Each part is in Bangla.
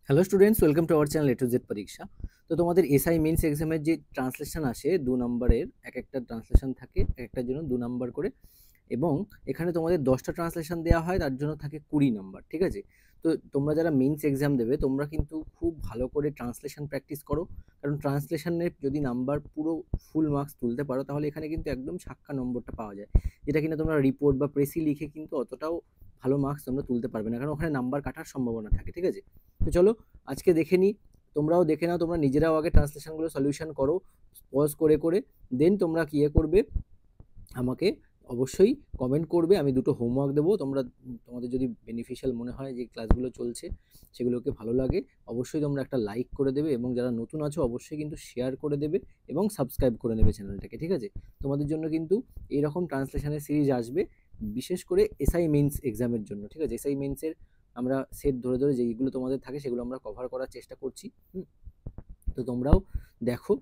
Hello students, welcome to our channel A to Z পরীক্ষা। তো তোমাদের এসআই মেন্স এক্সামের যে ট্রান্সলেশন আসে 2 নম্বরের, এক একটা ট্রান্সলেশন থাকে এক একটার জন্য 2 নম্বর করে, এবং এখানে তোমাদের 10টা ট্রান্সলেশন দেওয়া হয়, তার জন্য থাকে 20 নম্বর। ঠিক আছে? তো তোমরা যারা মেন্স এক্সাম দেবে তোমরা কিন্তু খুব ভালো করে ট্রান্সলেশন প্র্যাকটিস করো, কারণ ট্রান্সলেশনের যদি নাম্বার পুরো ফুল মার্কস তুলতে পারো তাহলে এখানে কিন্তু একদম ছাক্কা নম্বরটা পাওয়া যায়, যেটা কিনা তোমরা রিপোর্ট বা প্রেসি লিখে কিন্তু অতটাও ভালো মার্কস তোমরা তুলতে পারবে না, কারণ ওখানে নাম্বার কাটার সম্ভাবনা থাকে। ঠিক আছে? তো চলো আজকে দেখে নিই, তোমরাও দেখে নাও, তোমরা নিজেরাও আগে ট্রান্সলেশনগুলো সলিউশন করো পজ করে করে, দেন তোমরা কি করবে আমাকে অবশ্যই কমেন্ট করবে। আমি দুটো হোমওয়ার্ক দেবো, তোমরা তোমাদের যদি বেনিফিশিয়াল মনে হয় যে ক্লাসগুলো চলছে সেগুলোকে ভালো লাগে, অবশ্যই তোমরা একটা লাইক করে দেবে, এবং যারা নতুন আছো অবশ্যই কিন্তু শেয়ার করে দেবে এবং সাবস্ক্রাইব করে নেবে চ্যানেলটাকে। ঠিক আছে? তোমাদের জন্য কিন্তু এইরকম ট্রান্সলেশনের সিরিজ আসবে, বিশেষ করে এসআই মেন্স এক্সামের জন্য। ঠিক আছে? এসআই মেন্সের আমরা সেট ধরে ধরে যেগুলো তোমাদের থাকে সেগুলো আমরা কভার করার চেষ্টা করছি। তো তোমরাও দেখো,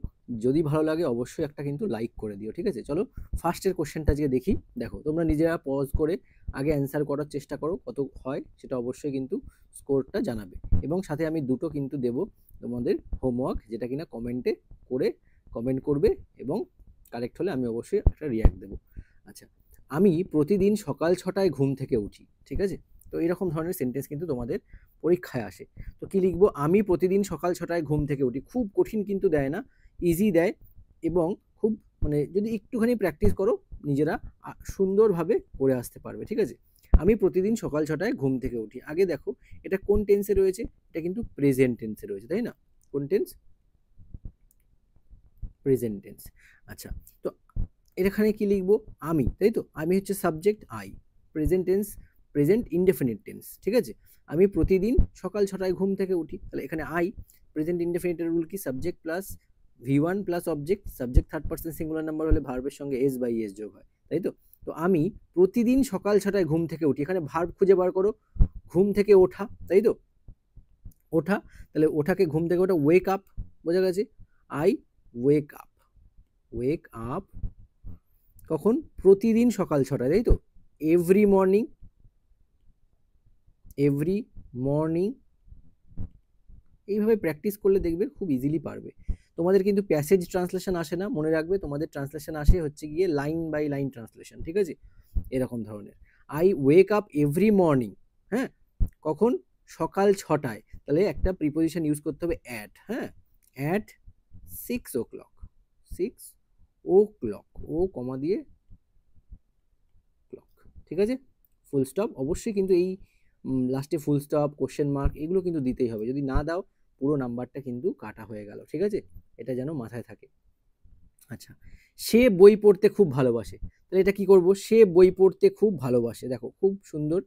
যদি ভালো লাগে অবশ্যই একটা কিন্তু লাইক করে দিও। ঠিক আছে? চলো ফার্স্টের কোশ্চেনটা আজকে দেখি। দেখো, তোমরা নিজেরা পজ করে আগে অ্যান্সার করার চেষ্টা করো, কত হয় সেটা অবশ্যই কিন্তু স্কোরটা জানাবে, এবং সাথে আমি দুটো কিন্তু দেব তোমাদের হোমওয়ার্ক, যেটা কিনা কমেন্টে করে কমেন্ট করবে, এবং কারেক্ট হলে আমি অবশ্যই একটা রিয়াক্ট দেবো। আচ্ছা, আমি প্রতিদিন সকাল 6টায় ঘুম থেকে উঠি। ঠিক আছে? তো এরকম ধরনের সেন্টেন্স কিন্তু তোমাদের পরীক্ষায় আসে। তো কি লিখবো? আমি প্রতিদিন সকাল 6টায় ঘুম থেকে উঠি। খুব কঠিন কিন্তু দেয় না, ইজি দেয়, এবং খুব মানে যদি একটুখানি প্র্যাকটিস করো নিজেরা সুন্দরভাবে করে আসতে পারবে। ঠিক আছে? আমি প্রতিদিন সকাল 6টায় ঘুম থেকে উঠি। আগে দেখো এটা কোন টেন্সে রয়েছে, এটা কিন্তু প্রেজেন্ট টেন্সে রয়েছে, তাই না? কোন টেন্স? Present tense. আচ্ছা, তো এখানে কি লিখবো? আমি, তাই তো? আমি হচ্ছে subject, I. Present tense, present indefinite tense. ঠিক আছে? আমি প্রতিদিন সকাল 6টায় ঘুম থেকে উঠি, তাহলে এখানে আই। প্রেজেন্ট ইনডেফিনিটের রুল কি? Subject plus V1 plus object. Subject third person singular number হলে ভার্বের সঙ্গে এস বাই এস যোগ হয়, তাই তো? তো আমি প্রতিদিন সকাল 6টায় ঘুম থেকে উঠি, এখানে ভার্ব খুঁজে বার করো। ঘুম থেকে ওঠা, তাই তো? ওঠা, তাহলে ওঠাকে ঘুম থেকে ওঠা, ওয়েক আপ। বোঝা গেছে? I wake up. Wake up কখন? প্রতিদিন সকাল 6টায়, তাই তো? Every morning, every morning. এইভাবে প্র্যাকটিস করলে দেখবে খুব ইজিলি পারবে। তোমাদের কিন্তু প্যাসেজ ট্রান্সলেশন আসে না, মনে রাখবে, তোমাদের ট্রান্সলেশন আসে হচ্ছে গিয়ে লাইন বাই লাইন ট্রান্সলেশন। ঠিক আছে? এরকম ধরনের। I wake up every morning. হ্যাঁ, কখন? সকাল 6টায়। তাহলে একটা প্রিপোজিশন ইউজ করতে হবে, অ্যাট। হ্যাঁ, অ্যাট 6 o'clock। 6 o'clock, ও কমা দিয়ে ক্লক। ঠিক আছে? ফুল স্টপ অবশ্যই কিন্তু এই লাস্টে ফুল স্টপ, কোশ্চেন মার্ক এগুলো কিন্তু দিতেই হবে, যদি না দাও পুরো নাম্বারটা কিন্তু কাটা হয়ে গেল। ঠিক আছে? এটা যেন মাথায় থাকে। আচ্ছা, সে বই পড়তে খুব ভালোবাসে। তাহলে এটা কি করব? সে বই পড়তে খুব ভালোবাসে। দেখো খুব সুন্দর,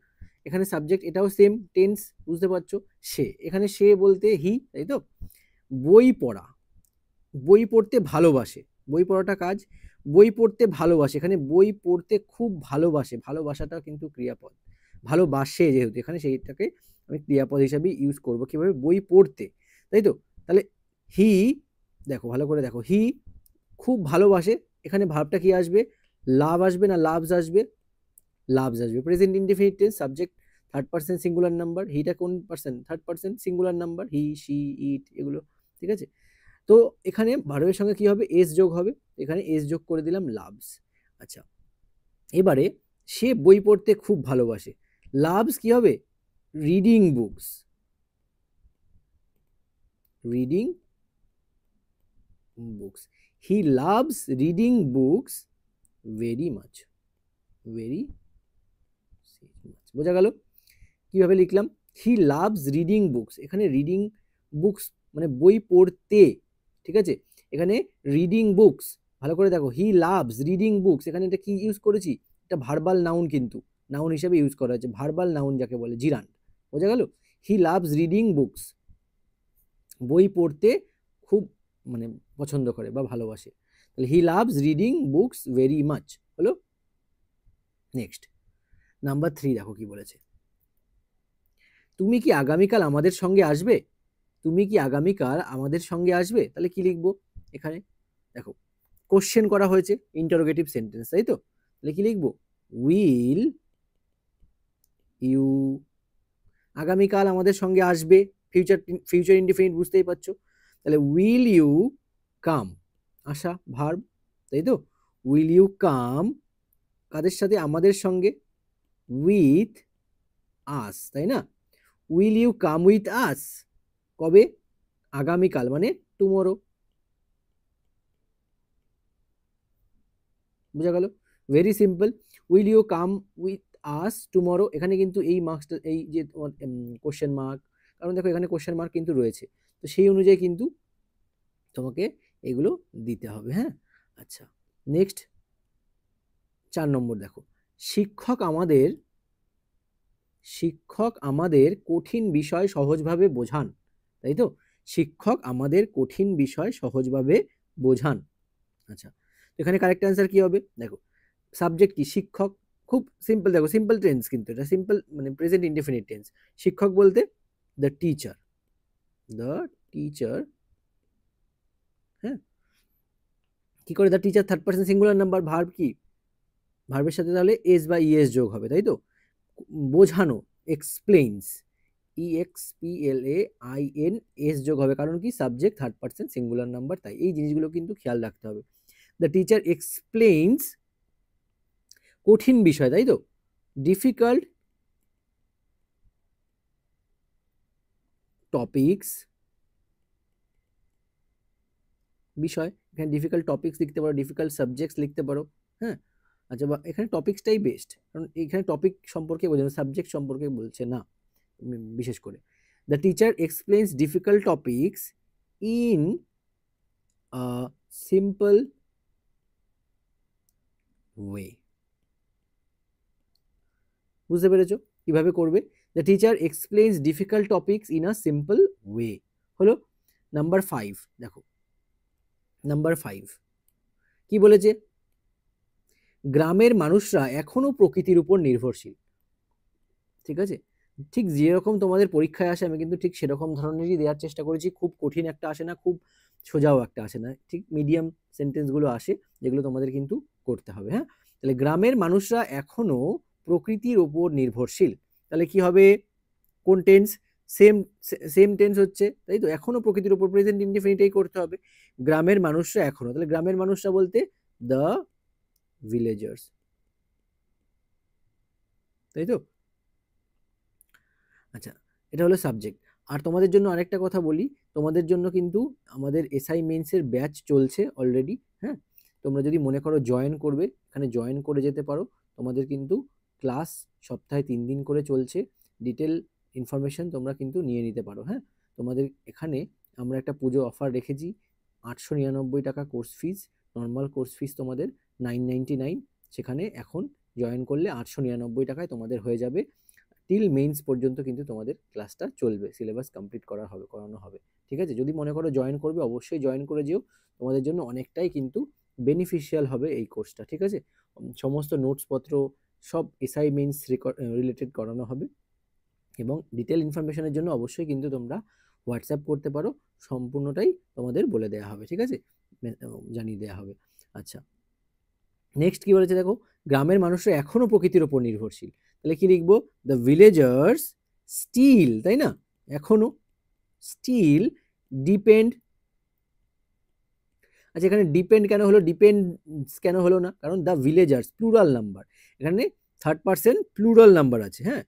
এখানে সাবজেক্ট, এটাও সেম টেন্স, বুঝতে পারছো? সে, এখানে সে বলতে হি, তাই তো? বই পড়া, বই পড়তে ভালোবাসে, বই পড়াটা কাজ। বই পড়তে ভালোবাসে, এখানে বই পড়তে খুব ভালোবাসে, ভালোবাসাটা কিন্তু ক্রিয়াপদ, ভালোবাসে যেহেতু এখানে সেইটাকে আমি ক্রিয়াপদ হিসাবে ইউজ করব। কিভাবে? বই পড়তে, তাই তো? তাহলে হি, দেখো ভালো করে দেখো, হি খুব ভালোবাসে, এখানে ভাবটা কি আসবে? লাভ আসবে না লাভস আসবে? লাভস আসবে। Present indefinite tense, subject third person singular number, হিটা কোন person? Third person singular number, he, she, it, এগুলো। ঠিক আছে? তো এখানে ভার্বের সঙ্গে কি হবে? এস যোগ হবে, এখানে এস যোগ করে দিলাম, লাভস। আচ্ছা, এবারে সে বই পড়তে খুব ভালোবাসে, লাভস কি হবে? Reading books. Reading books, he loves reading books very much. Very much, বোঝা গেল? কিভাবে লিখলাম? হি লাভস রিডিং বুকস, এখানে রিডিং বুকস মানে বই পড়তে। ঠিক আছে? এখানে রিডিং বুকস, ভালো করে দেখো, হি লাভস রিডিং বুকস, এখানে এটা কি ইউজ করেছি? এটা ভার্বাল নাউন, কিন্তু নাউন হিসেবে ইউজ করা হয়েছে, ভার্বাল নাউন যাকে বলে, জিরান্ড। বোঝা গেল? হি লাভস রিডিং বুকস, বই পড়তে খুব মানে পছন্দ করে বা ভালোবাসে, তাহলে he loves reading books very much হলো। নেক্সট, নাম্বার 3 দেখো কি বলেছে। তুমি কি আগামীকাল আমাদের সঙ্গে আসবে? তুমি কি আগামীকাল আমাদের সঙ্গে আসবে? তাহলে কি লিখবো? এখানে দেখো কোশ্চেন করা হয়েছে, ইন্টারোগেটিভ সেন্টেন্স, তাই তো? তাহলে কি লিখবো? উইল ইউ, আগামীকাল আমাদের সঙ্গে আসবে, ফিউচার ইনডিফিনিট বুঝতেই পারছো। তাহলে উইল ইউ কাম, আশা ভার্ব, তাই তো। উইল ইউ কাম কাদের সাথে? আমাদের সঙ্গে, উইথ আস, তাই না। Will you come with us কবে? আগামীকাল, মানে টুমরো। বোঝা গেল? Very simple. Will you come with us tomorrow, এখানে কিন্তু এই মার্কসটা, এই যে তোমার কোশ্চেন মার্ক, কারণ দেখো এখানে কোশ্চেন মার্ক কিন্তু রয়েছে, তো সেই অনুযায়ী কিন্তু তোমাকে এগুলো দিতে হবে। হ্যাঁ, আচ্ছা নেক্সট 4 নম্বর দেখো, শিক্ষক আমাদের কঠিন বিষয় সহজভাবে বোঝান, তাই তো। শিক্ষক আমাদের কঠিন বিষয় সহজভাবে বোঝান। আচ্ছা, এখানে কারেক্ট অ্যান্সার কি হবে? দেখো সাবজেক্ট কি? শিক্ষক। খুব সিম্পল, দেখো সিম্পল টেন্স, কিন্তু এটা সিম্পল মানে প্রেজেন্ট ইনডেফিনিট টেন্স। শিক্ষক বলতে দ্য টিচার, হ্যাঁ। কি করে the teacher? Third person singular number, verb কি? ভার্বের সাথে তাহলে এস বা ইএস যোগ হবে, তাই তো। বোঝানো, এক্সপ্লেইনস, EXPLAINS যোগ হবে, কারণ কি? Subject third person singular number, তাই এই জিনিসগুলো কিন্তু খেয়াল রাখতে হবে। দ্য টিচার এক্সপ্লেইনস কঠিন বিষয়, তাই তো। ডিফিকাল্ট টপিকস, বিষয়, এখানে ডিফিকাল্ট টপিকস লিখতে পারো, ডিফিকাল্ট সাবজেক্টস লিখতে পারো। হ্যাঁ, আচ্ছা, বা এখানে টপিকসটাই বেস্ট, কারণ এখানে টপিক সম্পর্কে বোঝানো, সাবজেক্ট সম্পর্কে বলছে না বিশেষ করে। The teacher explains difficult topics in simple way. বুঝতে পেরেছো কিভাবে করবে? The teacher explains difficult topics in a simple way হলো। নাম্বার 5 দেখো, নাম্বার 5 কি বলেছে? গ্রামের মানুষরা এখনো প্রকৃতির উপর নির্ভরশীল। ঠিক আছে, ঠিক যেরকম তোমাদের পরীক্ষায় আসে আমি কিন্তু ঠিক সেরকম ধরনেরই দেওয়ার চেষ্টা করেছি। খুব কঠিন একটা আসে না, খুব সোজাও একটা আসে না, ঠিক মিডিয়াম সেন্টেন্সগুলো আসে যেগুলো তোমাদের কিন্তু করতে হবে। হ্যাঁ, তাহলে গ্রামের মানুষরা এখনো প্রকৃতির ওপর নির্ভরশীল, তাহলে কি হবে? কোন টেন্স? সেম সেম টেন্স হচ্ছে, তাই তো। এখনো প্রকৃতির উপর, প্রেজেন্ট ইনডেফিনিটেই করতে হবে। গ্রামের মানুষরা এখনো, তাহলে গ্রামের মানুষরা বলতে দ্য ভিলেজার্স, তাই তো। আচ্ছা, এটা হলো সাবজেক্ট। আর তোমাদের জন্য আরেকটা কথা বলি, তোমাদের জন্য কিন্তু আমাদের এসআই মেন্সের ব্যাচ চলছে অলরেডি। হ্যাঁ, তোমরা যদি মনে করো জয়েন করবে, এখানে জয়েন করে যেতে পারো। তোমাদের কিন্তু ক্লাস সপ্তাহে 3 দিন করে চলছে। ডিটেল ইনফরমেশন তোমরা কিন্তু নিয়ে নিতে পারো। হ্যাঁ, তোমাদের এখানে আমরা একটা পুজো অফার রেখেছি, 899 টাকা course fees. Normal course fees তোমাদের 999, সেখানে এখন জয়েন করলে 899 টাকায় তোমাদের হয়ে যাবে। টিল মেইনস পর্যন্ত কিন্তু তোমাদের ক্লাসটা চলবে, সিলেবাস কমপ্লিট করানো হবে। ঠিক আছে, যদি মনে করো জয়েন করবে, অবশ্যই জয়েন করে যেও, তোমাদের জন্য অনেকটাই কিন্তু বেনিফিশিয়াল হবে এই কোর্সটা। ঠিক আছে, সমস্ত নোটসপত্র সব এসআই মেইনস রিলেটেড করানো হবে, এবং ডিটেল ইনফরমেশনের জন্য অবশ্যই কিন্তু তোমরা হোয়াটসঅ্যাপ করতে পারো, সম্পূর্ণটাই তোমাদের বলে দেওয়া হবে। ঠিক আছে, জানিয়ে দেওয়া হবে। আচ্ছা, নেক্সট কি বলেছে দেখো, গ্রামের মানুষরা এখনো প্রকৃতির ওপর নির্ভরশীল, তাহলে কি লিখবো? দ্য ভিলেজার্স স্টিল, তাই না, এখনো স্টিল ডিপেন্ড। আচ্ছা, এখানে ডিপেন্ড কেন হলো, ডিপেন্ডস কেন হলো না? কারণ দ্য ভিলেজার্স প্লুরাল নাম্বার, এখানে থার্ড পার্সন প্লুরাল নাম্বার আছে। হ্যাঁ,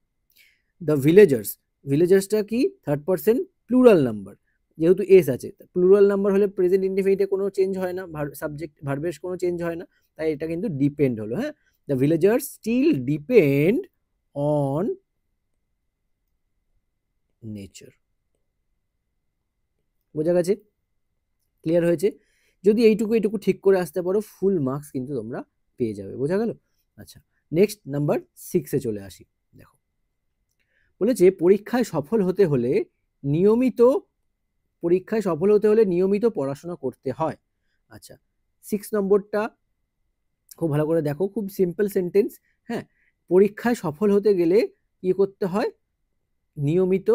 দ্য ভিলেজার্সটা কি? থার্ড পার্সন প্লুরাল নাম্বার, যেহেতু এস আছে, প্লুরাল নাম্বার হলে প্রেজেন্ট ইনডেফিনিটে কোনো চেঞ্জ হয় না, সাবজেক্ট ভার্বের কোনো চেঞ্জ হয় না, তাই এটা কিন্তু ডিপেন্ড হলো। হ্যাঁ, the villagers still depend on nature. বোঝা গেছে? ক্লিয়ার হয়েছে? যদি এইটুকু ঠিক করে আসতে পারো, ফুল মার্কস কিন্তু তোমরা পেয়ে যাবে। বোঝা গেল? আচ্ছা, নেক্সট নাম্বার 6-এ চলে আসি। দেখো বলেছে পরীক্ষায় সফল হতে হলে নিয়মিত পড়াশোনা করতে হয়। আচ্ছা, 6 নম্বরটা খুব ভালো করে দেখো, খুব সিম্পল সেন্টেন্স। হ্যাঁ, পরীক্ষায় সফল হতে গেলে কি করতে হয়? নিয়মিত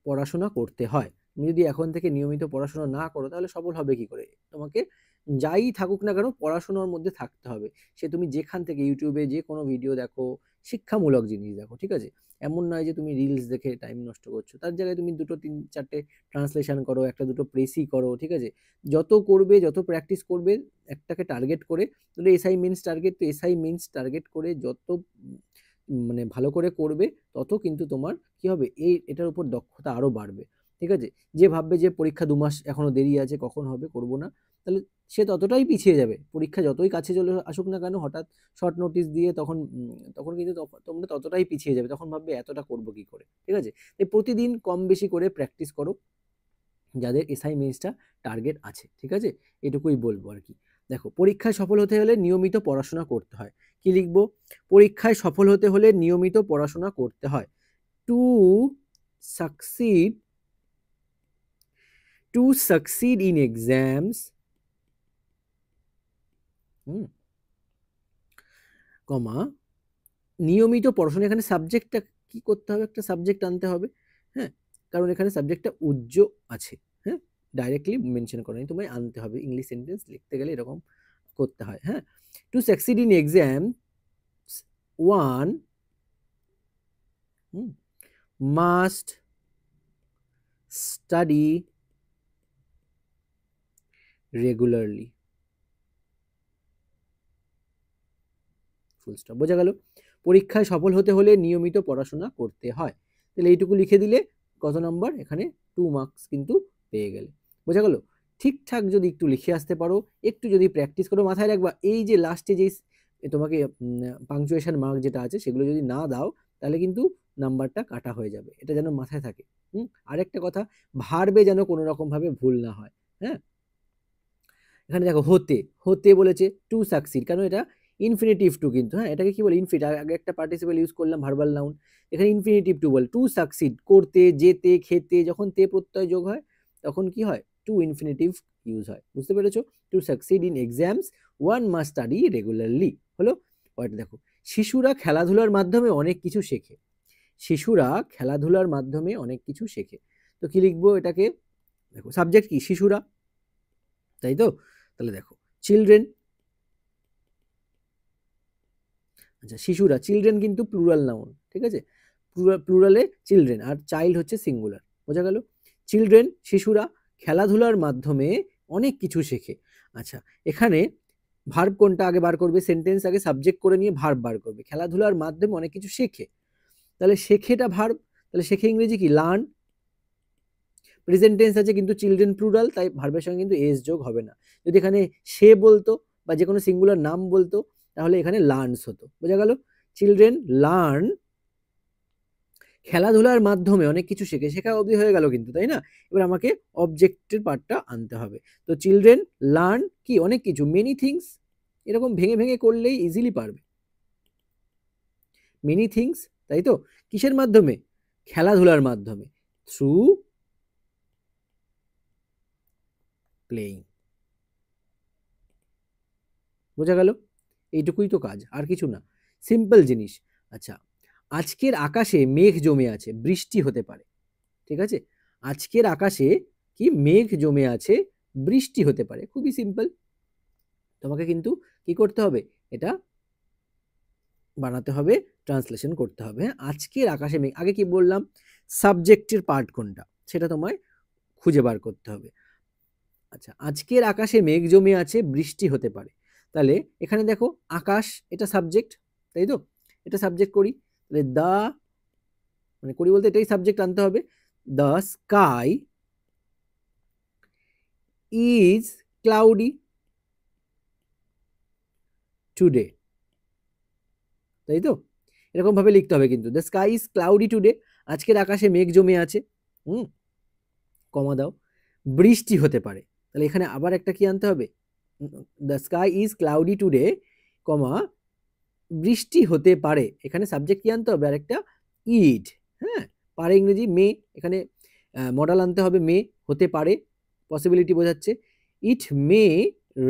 পড়াশোনা করতে হয়। তুমি যদি এখন থেকে নিয়মিত পড়াশোনা না করো, তাহলে সফল হবে কি করে? তোমাকে যাই থাকুক না কেন পড়াশোনার মধ্যে থাকতে হবে। সে তুমি যেখান থেকে ইউটিউবে যে কোনো ভিডিও দেখো, শিক্ষামূলক জিনিস দেখো, ঠিক আছে? এমন নয় যে তুমি রিলস দেখে টাইম নষ্ট করছো, তার জায়গায় তুমি দুটো তিন চারটে ট্রান্সলেশন করো, একটা দুটো প্রেসই করো, ঠিক আছে? যত করবে, যত প্র্যাকটিস করবে, একটাকে টার্গেট করে, তাহলে এসআই মেন্স টার্গেট, তো এসআই মেন্স টার্গেট করে যত মানে ভালো করে করবে, তত কিন্তু তোমার কি হবে, এটার উপর দক্ষতা আরো বাড়বে, ঠিক আছে? যে ভাববে যে পরীক্ষা 2 মাস এখনো দেরি আছে, কখন হবে, করব না, তাহলে সে ততটাই পিছিয়ে যাবে। পরীক্ষা যতই কাছে চলে আসুক না কেন, হঠাৎ শর্ট নোটিস দিয়ে তখন কিন্তু তোমরা ততটাই পিছিয়ে যাবে, তখন ভাববে এতটা করবো কি করে, ঠিক আছে? তাই প্রতিদিন কম বেশি করে প্র্যাকটিস করো, যাদের এসআই মেন্সটা টার্গেট আছে, ঠিক আছে? এটুকুই বলবো আর কি। দেখো, পরীক্ষায় সফল হতে হলে নিয়মিত পড়াশোনা করতে হয়। কি লিখবো? পরীক্ষায় সফল হতে হলে নিয়মিত পড়াশোনা করতে হয়। টু সাকসিড ইন এক্সামস, কমা, নিয়মিত পড়াশোনা, এখানে সাবজেক্টটা কি করতে হবে, একটা সাবজেক্ট আনতে হবে, হ্যাঁ, কারণ এখানে সাবজেক্টটা আছে, হ্যাঁ, ডাইরেক্টলি মেনশন করা নেই, তোমায় আনতে হবে, ইংলিশ সেন্টেন্স লিখতে গেলে এরকম করতে হয়, হ্যাঁ। To succeed in exam one must study regularly, full stop. বোঝা গেল? পরীক্ষায় সফল হতে হলে নিয়মিত পড়াশোনা করতে হয়। তাহলে এইটুকু লিখে দিলে কত নম্বর, এখানে 2 মার্কস কিন্তু পেয়ে গেলে। বোঝা গেল? ঠিকঠাক যদি একটু লিখে আসতে পারো, একটু যদি প্র্যাকটিস করো, মাথায় রাখবা এই যে লাস্টে যেই তোমাকে পাংচুয়েশন মার্ক যেটা আছে, সেগুলো যদি না দাও, তাহলে কিন্তু নাম্বারটা কাটা হয়ে যাবে, এটা যেন মাথায় থাকে। আরেকটা কথা, ভার্বে যেন কোনো রকম ভাবে ভুল না হয়, হ্যাঁ। এখানে দেখো, হতে বলেছে টু সাকসিড, কারণ এটা ইনফিনিটিভ টু কিন্তু, হ্যাঁ, এটাকে কি বলে, আগে একটা পার্টিসিপেল ইউজ করলাম, ভার্বাল নাউন, এখানে ইনফিনিটিভ টু বলে, টু সাকসিড, করতে, যেতে, খেতে, যখন তে প্রত্যয় যোগ হয় তখন কি হয়, টু ইনফিনিটিভ ইউজ হয়। বুঝতে পেরেছো? To succeed in exams one must study regularly হলো। পরেরটা দেখো, শিশুরা খেলাধুলার মাধ্যমে অনেক কিছু শেখে। শিশুরা খেলাধুলার মাধ্যমে অনেক কিছু শেখে। তো কি লিখবো এটাকে? দেখো, সাবজেক্ট কি, শিশুরা, তাই তো? তাহলে দেখো, চিলড্রেন, আচ্ছা, শিশুরা, চিলড্রেন কিন্তু প্লুরাল নাউন, ঠিক আছে? প্লুরালে চিলড্রেন, আর চাইল্ড হচ্ছে সিঙ্গুলার। বোঝা গেল? চিলড্রেন, শিশুরা খেলাধুলার মাধ্যমে অনেক কিছু শেখে। আচ্ছা, এখানে ভার্ব কোনটা আগে বার করবে, সেন্টেন্স আগে সাবজেক্ট করে নিয়ে ভার্ব বার করবে। খেলাধুলার মাধ্যমে অনেক কিছু শেখে, তাহলে শেখেটা ভার্ব, তাহলে শেখে ইংরেজি কি, লার্ন। প্রেজেন্ট টেন্স আছে কিন্তু চিলড্রেন প্লুরাল, তাই ভার্বের সঙ্গে কিন্তু এস যোগ হবে না। যদি এখানে সে বলতো বা যে কোনো সিঙ্গুলার নাম বলতো, তাহলে এখানে লার্নস হতো। বোঝা গেল? চিলড্রেন লার্ন, খেলাধুলার মাধ্যমে অনেক কিছু শেখে, শেখা অবধি হয়ে গেল কিন্তু, তাই না? এবার আমাকে অবজেক্টের পার্টটা আনতে হবে। তো চিলড্রেন লার্ন কি, অনেক কিছু, মেনি থিংস, এরকম ভেঙে ভেঙে করলেই ইজিলি পারবে। মেনি থিংস, তাই তো? কিসের মাধ্যমে? খেলাধুলার মাধ্যমে, থ্রু প্লেইং। বোঝা গেল? এইটুকুই তো কাজ, আর কিছু না, সিম্পল জিনিস। আচ্ছা, আজকের আকাশে মেঘ জমে আছে, বৃষ্টি হতে পারে, ঠিক আছে? আজকের আকাশে কি, মেঘ জমে আছে, বৃষ্টি হতে পারে, খুবই সিম্পল। তোমাকে কিন্তু কি করতে হবে, এটা বানাতে হবে, ট্রান্সলেশন করতে হবে। হ্যাঁ, আজকের আকাশে মেঘ, আগে কি বললাম, সাবজেক্টের পার্ট কোনটা সেটা তোমায় খুঁজে বার করতে হবে। আচ্ছা, আজকের আকাশে মেঘ জমে আছে, বৃষ্টি হতে পারে, তাহলে এখানে দেখো আকাশ, এটা সাবজেক্ট, তাই তো? এটা সাবজেক্ট করি, তাহলে দা, মানে করি বলতে এটাই সাবজেক্ট আনতে হবে। The sky is cloudy today, তাই তো? এরকম ভাবে লিখতে হবে কিন্তু, the sky is cloudy today, আজকের আকাশে মেঘ জমে আছে, কমা দাও, বৃষ্টি হতে পারে, তাহলে এখানে আবার একটা কি আনতে হবে, the sky is cloudy today, comma, বৃষ্টি হতে পারে, এখানে সাবজেক্ট কি আনতে হবে, আর একটা ইড, হ্যাঁ, পারে ইংরেজি মে, এখানে মডাল আনতে হবে, মে, হতে পারে পসিবিলিটি বোঝাচ্ছে, ইট মে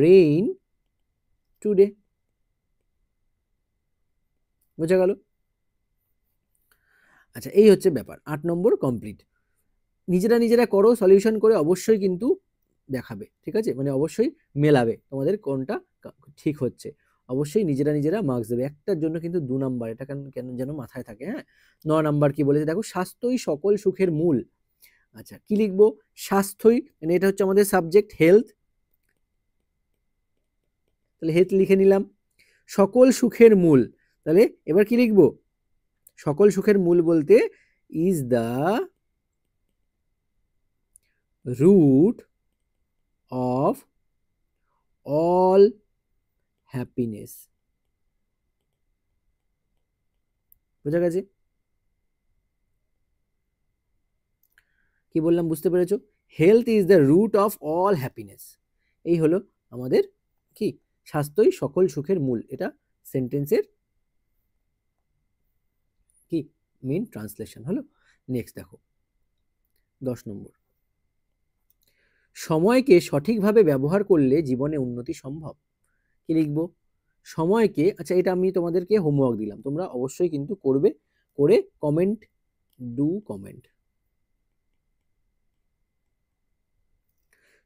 রেইন টুডে। বোঝা গেল? আচ্ছা, এই হচ্ছে ব্যাপার, 8 নম্বর কমপ্লিট। নিজেরা করো, সলিউশন করে অবশ্যই কিন্তু দেখাবে, ঠিক আছে? মানে অবশ্যই মেলাবে তোমাদের কোনটা ঠিক হচ্ছে। অবশ্যই নিজেরা মার্কস দেবে, একটার জন্য কিন্তু 2 নাম্বার, এটা কেন কেন যেন মাথায় থাকে। হ্যাঁ, 9 নাম্বার কি বলেছে দেখো, স্বাস্থ্যই সকল সুখের মূল। আচ্ছা, কি লিখবো? স্বাস্থ্যই, মানে এটা হচ্ছে আমাদের সাবজেক্ট হেলথ, তাহলে হেলথ লিখে নিলাম। সকল সুখের মূল, তাহলে এবার কি লিখবো? সকল সুখের মূল বলতে is the root of all happiness. বোঝা গেছে? কি বললাম বুঝতে পেরেছো? Health is the root of all happiness, এই হলো আমাদের কি, স্বাস্থ্যই সকল সুখের মূল, এটা সেন্টেন্সের কি মেন ট্রান্সলেশন হলো। নেক্সট দেখো 10 নম্বর, সময়কে সঠিকভাবে ব্যবহার করলে জীবনে উন্নতি সম্ভব। কি লিখবো? সময়কে, আচ্ছা এটা আমি তোমাদেরকে হোমওয়ার্ক দিলাম, তোমরা অবশ্যই কিন্তু করবে, করে কমেন্ট, ডু কমেন্ট।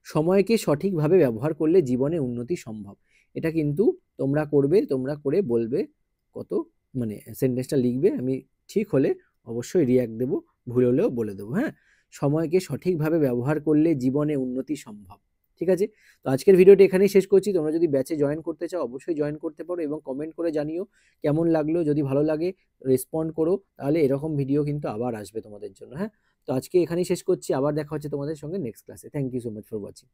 সময়কে সঠিকভাবে ব্যবহার করলে জীবনে উন্নতি সম্ভব, এটা কিন্তু তোমরা করবে, তোমরা করে বলবে কত, মানে সেন্টেন্সটা লিখবে, আমি ঠিক হলে অবশ্যই রিয়াক্ট দেবো, ভুল হলেও বলে দেবো। হ্যাঁ, সময়কে সঠিকভাবে ব্যবহার করলে জীবনে উন্নতি সম্ভব। ঠিক আছে, তো আজকের ভিডিওটি এখানেই শেষ করছি। তোমরা যদি ব্যাচে জয়েন করতে চাও অবশ্যই জয়েন করতে পারো, এবং কমেন্ট করে জানিও কেমন লাগলো, যদি ভালো লাগে রেসপন্ড করো, তাহলে এরকম ভিডিও কিন্তু আবার আসবে তোমাদের জন্য। হ্যাঁ, তো আজকে এখানেই শেষ করছি, আবার দেখা হচ্ছে তোমাদের সঙ্গে নেক্সট ক্লাসে। Thank you so much for watching.